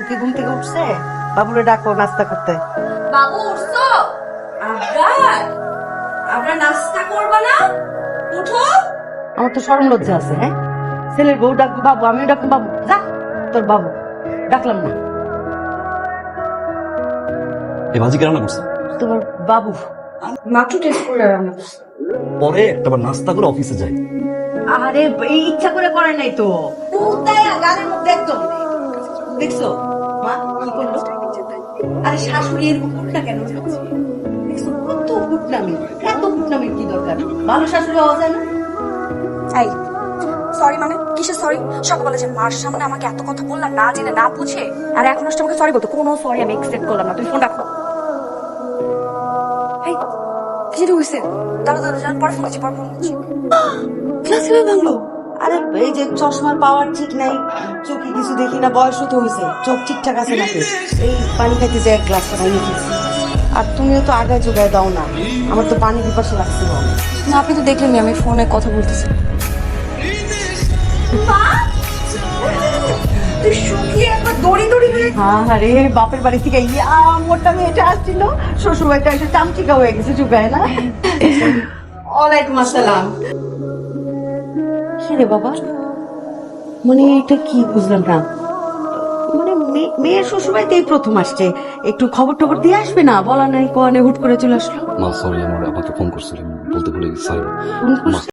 কি ঘুম থেকে উঠছে? বাবুরে ডাকো নাস্তা করতে। বাবু উঠছো? আমরা নাস্তা করবা না? উঠো। আমার তো শরম লজ্জা আছে। হ্যাঁ, ছেলের বউ ডাকবো বাবু, আমিও ডাকবো বাবু। যা তোর বাবু, ডাকলাম না। এই ভাজি কেন করছে? তোমার বাবু মাত্র টেস্ট করে রান্না করছি। পরে একটাবার নাস্তা করে অফিসে যাই। আরে এই ইচ্ছা করে করে নাই তো, উদায়া গালের মধ্যে একদম। দেখছো মা কি করলো? আরে শাশুড়ি এরকম উল্টা কেন যাচ্ছে? দেখছো কত কুটনামি, এত কুটনামির কি দরকার? ভালো শাশুড়ি হওয়া যায় না? এই সরি মানে কিসের সরি? সকালে যে মার সামনে আমাকে এত কথা বললাম না জেনে না বুঝে, আর এখন আসলে আমাকে সরি বলতো। কোনো সরি আমি এক্সপেক্ট করলাম না। তুমি ফোন রাখো। এই কি যে হইছে? দাঁড়া দাঁড়া জান, পরে ফোন করছি, পরে ফোন করছি। ক্লাস এভাবে ভাঙলো? আরে এই যে চশমার পাওয়ার ঠিক নাই, চোখে কিছু দেখি না, বয়সও তো হয়েছে, চোখ ঠিকঠাক আছে নাকি? এই পানি খাইতে যে এক গ্লাস পানি খেয়েছি। আর তুমিও তো আগায় যোগায় দাও না, আমার তো পানি পিপাসা লাগছিল। না আপনি তো দেখলেন আমি ফোনে কথা বলতেছি। তুই শুকিয়ে একবার দড়ি দড়ি হয়ে। আরে বাপের বাড়ি থেকে ইয়া মোটা মেয়েটা আসছিল, শ্বশুর বাড়িটা এসে চামচিকা হয়ে গেছে যোগায় না। ওয়ালাইকুম আসসালাম। কি রে বাবা, মানে এটা কি বুঝলাম না, মানে মেয়ের শ্বশুর বাড়িতেই প্রথম আসছে, একটু খবর টবর দিয়ে আসবে না? বলা নাই কোয়ানে হুট করে চলে আসলো। মা সরি, আমার আপনাকে ফোন করছিলাম, বলতে ভুলে গেছি, সরি। ফোন করছে?